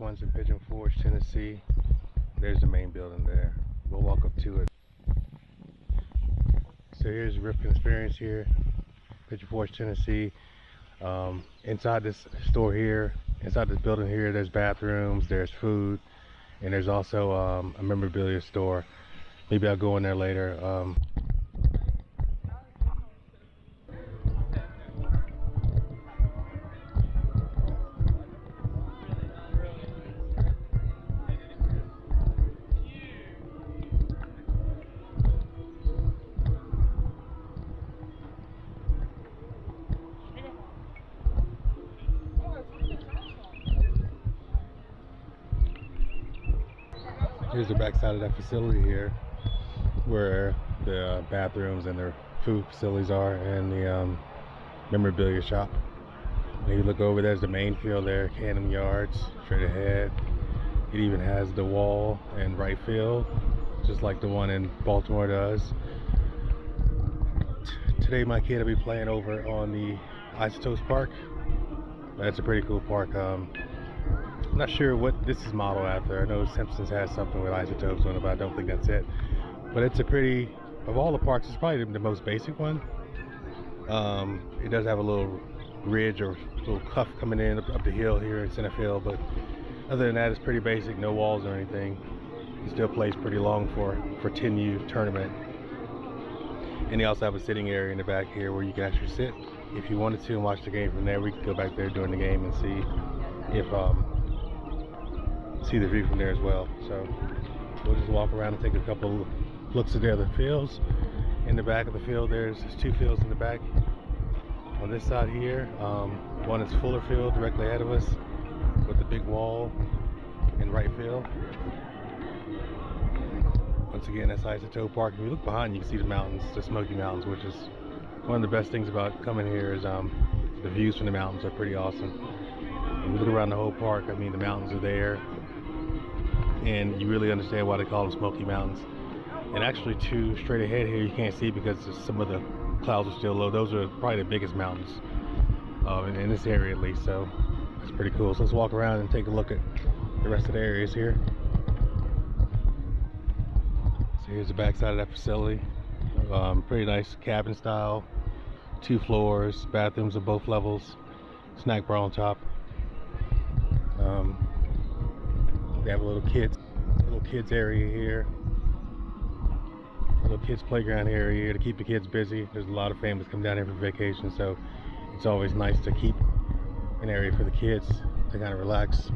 one's in Pigeon, Forage, Tennessee. There's the main building there. We'll walk up to it. So here's the Ripken experience here, Pigeon Forge, Tennessee. Inside this store here, inside this building here, there's bathrooms, there's food, and there's also a memorabilia store. Maybe I'll go in there later. Here's the back side of that facility here, where the bathrooms and their food facilities are, and the memorabilia shop. And you look over, there's the main field there, Cannon Yards, straight ahead. It even has the wall and right field, just like the one in Baltimore does. Today my kid will be playing over on the Isotopes Park. That's a pretty cool park. I'm not sure what this is modeled after. I know Simpsons has something with isotopes on it, but I don't think that's it. But it's a pretty, of all the parks, it's probably the most basic one. It does have a little ridge or little cuff coming in up the hill here in center field, but other than that, it's pretty basic, no walls or anything. It still plays pretty long for 10U tournament. And they also have a sitting area in the back here where you can actually sit if you wanted to and watch the game from there. We could go back there during the game and see if see the view from there as well. So we'll just walk around and take a couple looks at the other fields. In the back of the field, there's 2 fields in the back. On this side here, one is Fuller Field directly ahead of us with the big wall in right field. Once again, that's Isotope Park. If you look behind, you can see the mountains, the Smoky Mountains, which is one of the best things about coming here is the views from the mountains are pretty awesome. If you look around the whole park, I mean, the mountains are there, and you really understand why they call them Smoky Mountains. And actually, 2 straight ahead here, you can't see because some of the clouds are still low. Those are probably the biggest mountains in this area at least, so it's pretty cool. So let's walk around and take a look at the rest of the areas here. So here's the back side of that facility. Pretty nice cabin style, 2 floors, bathrooms of both levels, snack bar on top. They have a little kids area here, a little kids playground area here to keep the kids busy. There's a lot of families come down here for vacation, so it's always nice to keep an area for the kids to kind of relax.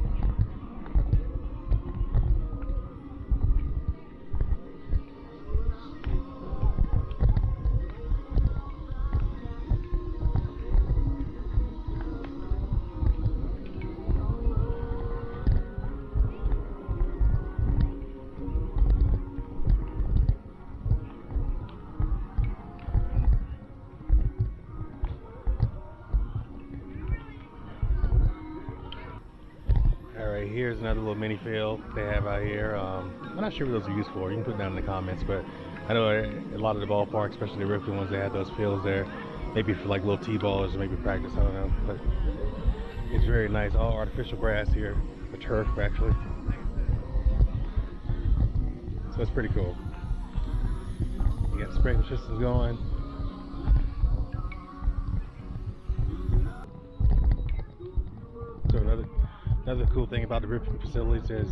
Alright, here's another little mini field they have out here. I'm not sure what those are used for. You can put it down in the comments, but I know a lot of the ballparks, especially the Ripken ones, they had those fields there. Maybe for like little T-balls or maybe practice, I don't know. But it's very nice. All artificial grass here, the turf actually. So it's pretty cool. You got sprinkler systems going. So another cool thing about the Ripken facilities is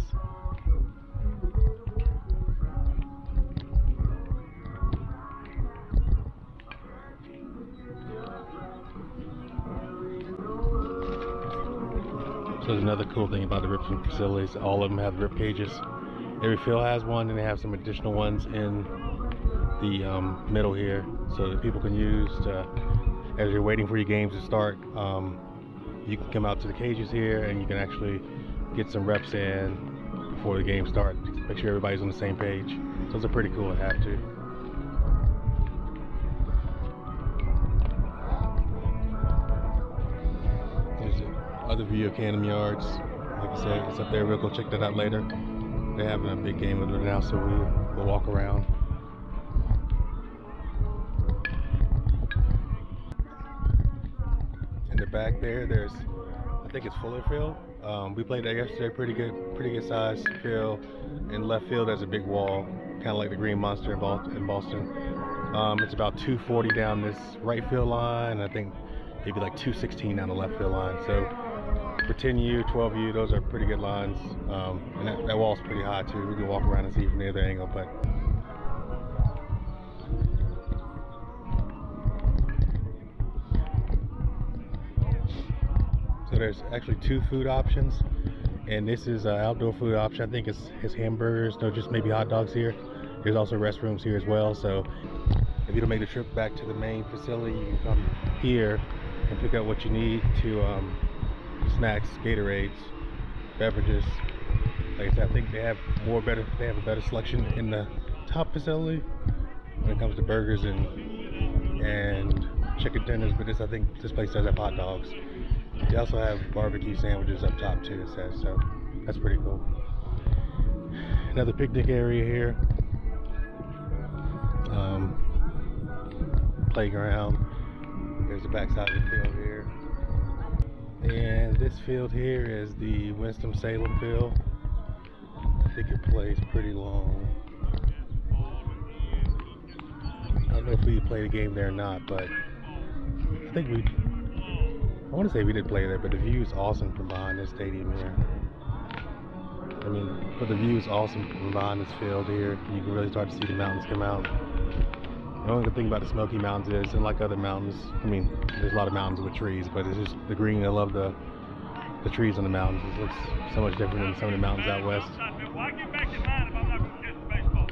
another cool thing about the Ripken facilities. All of them have rip cages. Every field has one, and they have some additional ones in the middle here, so that people can use to, as you're waiting for your games to start. You can come out to the cages here and you can actually get some reps in before the game starts. Make sure everybody's on the same page. So it's a pretty cool to have too. Here's the other view of Cannon Yards. Like I said, it's up there. We'll go check that out later. They're having a big game with it now, so we'll walk around. In the back there's, I think it's Fuller Field. We played that yesterday. Pretty good size field. In left field, there's a big wall, kind of like the Green Monster in Boston. It's about 240 down this right field line. I think maybe like 216 down the left field line. So for 10U, 12U, those are pretty good lines. And that wall's pretty high too. We can walk around and see from the other angle, but. So there's actually 2 food options, and this is an outdoor food option. I think it's hamburgers, no, just maybe hot dogs here. There's also restrooms here as well. So if you don't make the trip back to the main facility, you can come here and pick up what you need to snacks, Gatorades, beverages. Like I said, I think they have a better selection in the top facility when it comes to burgers and chicken tenders. But I think this place does have hot dogs. They also have barbecue sandwiches up top too, it says, so that's pretty cool. Another picnic area here. Playground. There's the backside of the field here. And this field here is the Winston-Salem field. I think it plays pretty long. I don't know if we played a game there or not, but I think I want to say we did play there, but the view is awesome from behind this stadium here. I mean, but the view is awesome from behind this field here. You can really start to see the mountains come out. The only good thing about the Smoky Mountains is, unlike other mountains, I mean, there's a lot of mountains with trees, but it's just the green. I love the trees on the mountains. It looks so much different than some of the mountains out west. Why get back in line if I'm not going to catch the baseball?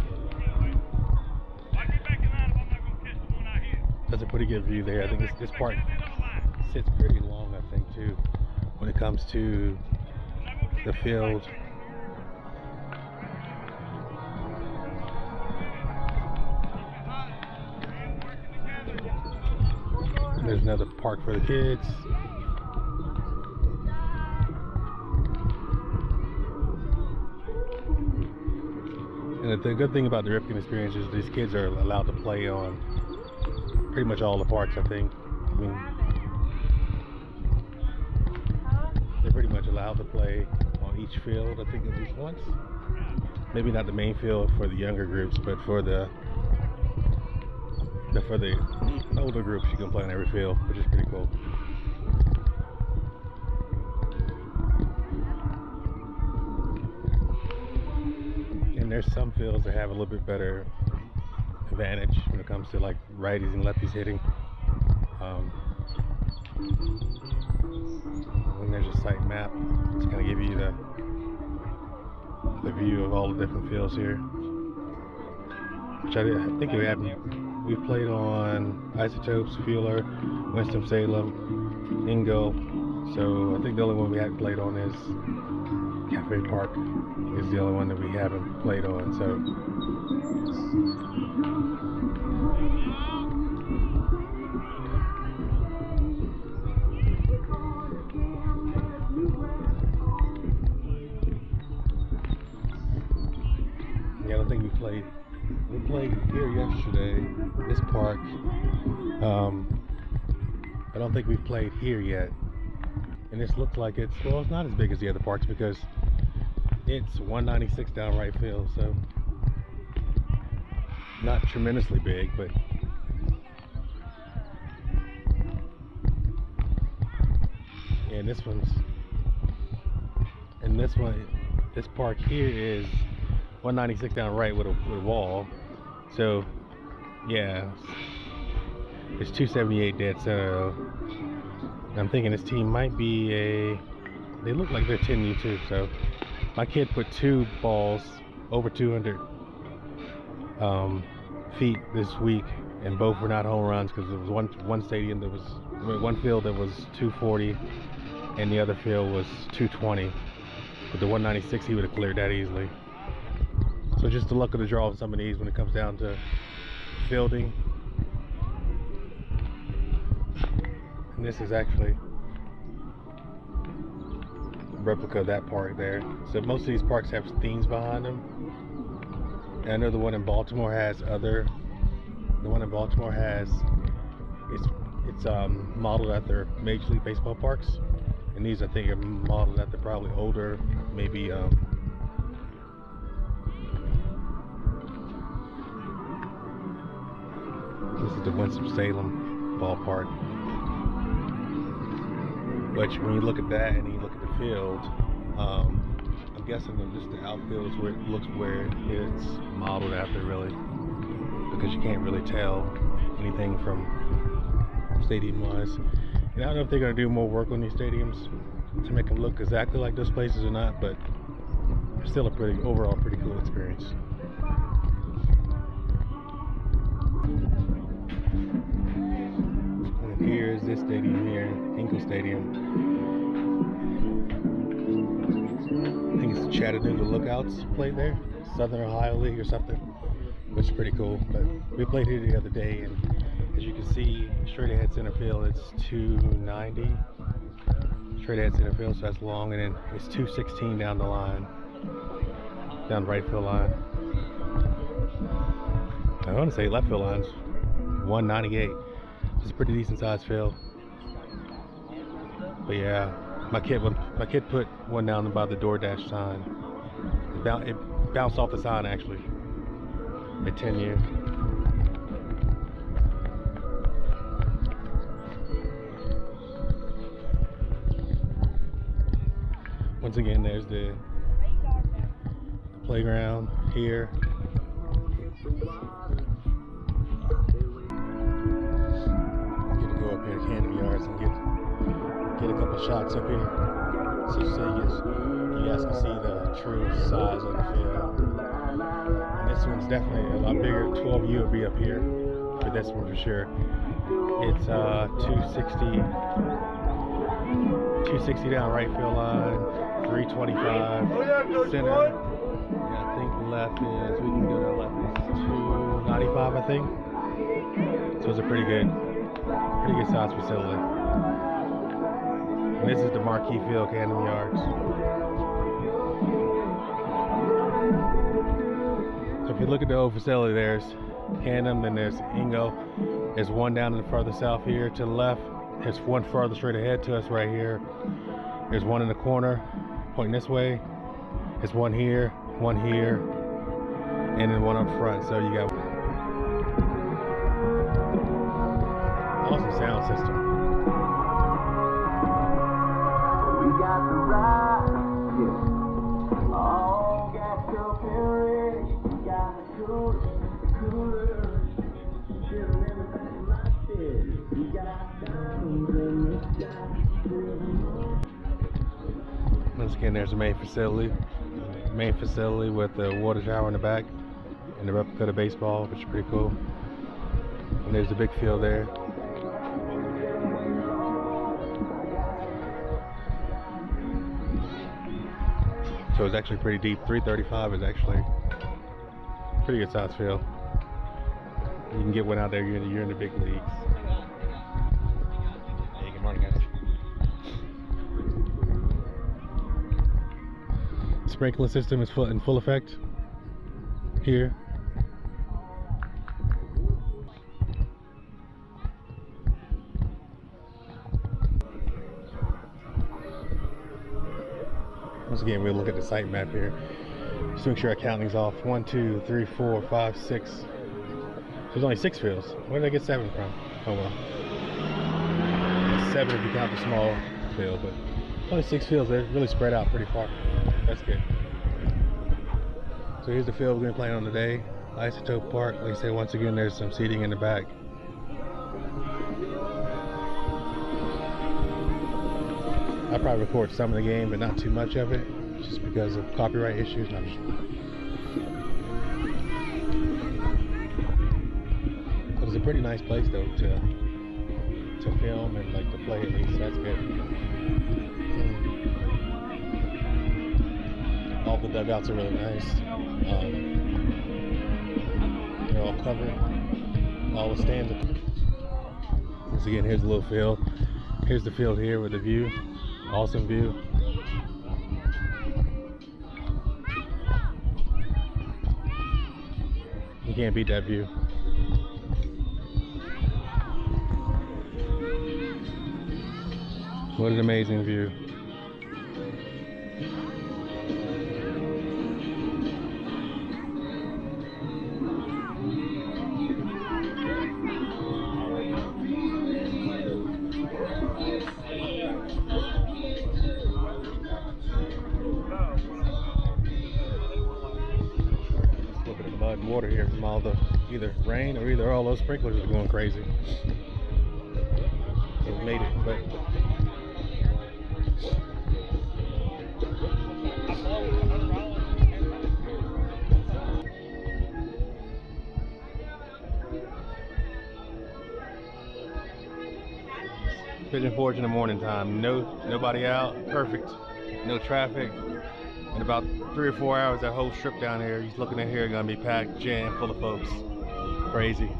Why get back in line if I'm not going to catch the one out here? That's a pretty good view there. I think this part sits pretty long, I think, too, when it comes to the field. There's another park for the kids. And the good thing about the Ripken experience is these kids are allowed to play on pretty much all the parks, I think. I mean, they're pretty much allowed to play on each field, I think, at least once. Maybe not the main field for the younger groups, but for the older groups, you can play on every field, which is pretty cool. And there's some fields that have a little bit better advantage when it comes to like righties and lefties hitting. And there's a site map to kind of give you the view of all the different fields here. Which I think we've played on Isotopes, Fueler, Winston-Salem, Ingo. So I think the only one we haven't played on is Cafe Park. Is the only one that we haven't played on. So yeah, I don't think we played here yesterday, this park. I don't think we've played here yet. And this looks like it's not as big as the other parks because it's 196 down right field, so not tremendously big, but and this park here is 196 down right with a wall. So yeah, it's 278 dead center though. And I'm thinking this team might be they look like they're 10U too. So my kid put 2 balls over 200 feet this week, and both were not home runs because there was one stadium that was one field that was 240 and the other field was 220. With the 196 he would have cleared that easily. So just the luck of the draw of some of these when it comes down to fielding. And this is actually a replica of that park there. So most of these parks have themes behind them. And I know the one in Baltimore has it's modeled after Major League Baseball parks. And these, I think, are modeled after probably older, maybe this is the Winston-Salem ballpark. But when you look at that and you look at the field, I'm guessing that just the outfield is where it looks where it's modeled after, really, because you can't really tell anything from stadium-wise. And I don't know if they're going to do more work on these stadiums to make them look exactly like those places or not, but it's still a overall pretty cool experience. And here is this stadium here, Hinkle Stadium. I think it's the Chattanooga Lookouts played there, Southern Ohio League or something, which is pretty cool. But we played here the other day, and as you can see, straight ahead center field, it's 290. Straight ahead center field, so that's long, and then it's 216 down the line, down the right field line. I want to say left field line's 198. It's a pretty decent sized field. But yeah, my kid put one down by the DoorDash sign. It bounced off the sign actually at 10 years. Once again, there's the playground here. I'm gonna go up here to Camden Yards and get a couple shots up here, so you guys can see the true size of the field. And this one's definitely a lot bigger. 12U will be up here for this one for sure. It's 260 down right field line, 325 center. Yeah, I think left is, we can go to left is 295, I think. So it's a pretty good size facility. And this is the marquee field, Camden Yards. So if you look at the old facility, there's Camden, then there's Ingo. There's one down in the further south here to the left. There's one further straight ahead to us right here. There's one in the corner pointing this way. There's one here, and then one up front. So you got awesome sound system. We got the ride, yeah. All gas up and ready. We got the cooler. Once again, there's the main facility with the water tower in the back and the replica of the baseball, which is pretty cool. And there's the big field there. So it's actually pretty deep. 335 is actually pretty good size field. You can get one out there, you're in the big leagues. Hey, good morning, guys. Sprinkler system is in full effect here. Once again, we'll look at the site map here. Just make sure our counting's off. 1, 2, 3, 4, 5, 6. There's only 6 fields. Where did I get 7 from? Oh well. 7 if you count the small field, but only 6 fields. They're really spread out pretty far. That's good. So here's the field we're going to play on today. Isotope Park. Like I said, once again, there's some seating in the back. I probably record some of the game, but not too much of it, just because of copyright issues. But it's a pretty nice place though to film and like to play at least. So that's good. All the dugouts are really nice. They're all covered. All the stands are. Once again, here's a little field. Here's the field here with the view. Awesome view. You can't beat that view. What an amazing view. A little bit of mud and water here from all the either rain or either all those sprinklers are going crazy. It made it, but Pigeon Forge in the morning time. Nobody out. Perfect. No traffic. In about 3 or 4 hours, that whole strip down here, he's looking at here, gonna be packed, jam full of folks. Crazy.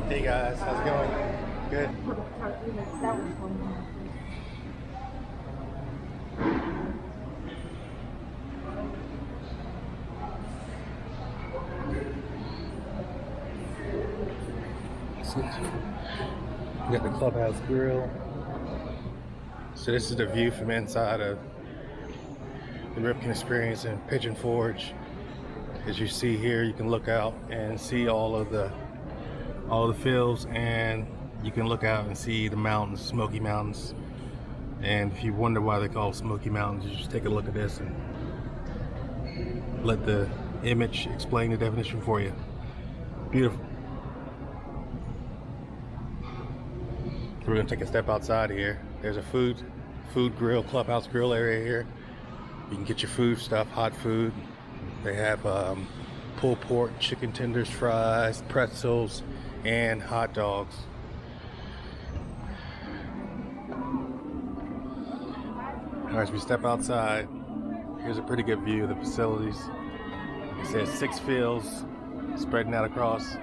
Hey guys, how's it going? Good. We got the Clubhouse Grill. So this is the view from inside of the Ripken experience in Pigeon Forge. As you see here, you can look out and see all the fields, and you can look out and see the mountains, Smoky Mountains. And if you wonder why they call Smoky Mountains, you just take a look at this and let the image explain the definition for you. Beautiful. So we're gonna take a step outside here. There's a food grill, Clubhouse Grill area here. You can get your food stuff, hot food. They have pulled pork, chicken tenders, fries, pretzels, and hot dogs. All right, as we step outside, here's a pretty good view of the facilities. It says 6 fields spreading out across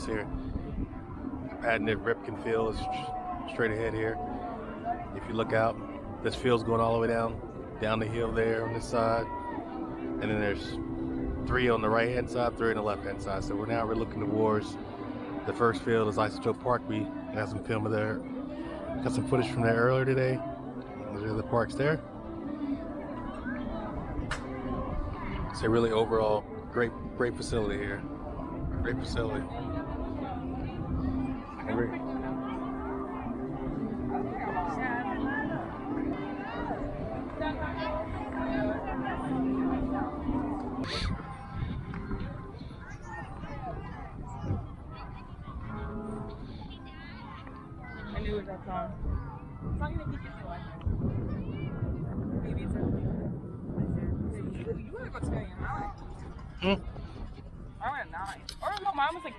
here. Patented Ripken field is straight ahead here. If you look out, this field's going all the way down the hill there on this side, and then there's 3 on the right hand side, 3 on the left hand side. So we're looking towards the first field is Isotope Park. We got some film of there, got some footage from there earlier today. Those are the parks there. So really overall great facility here. Great facility. I knew it was that song. It's not gonna get this one. Maybe it's you wanna go 10 and 9. I went 9. Or no, mine was like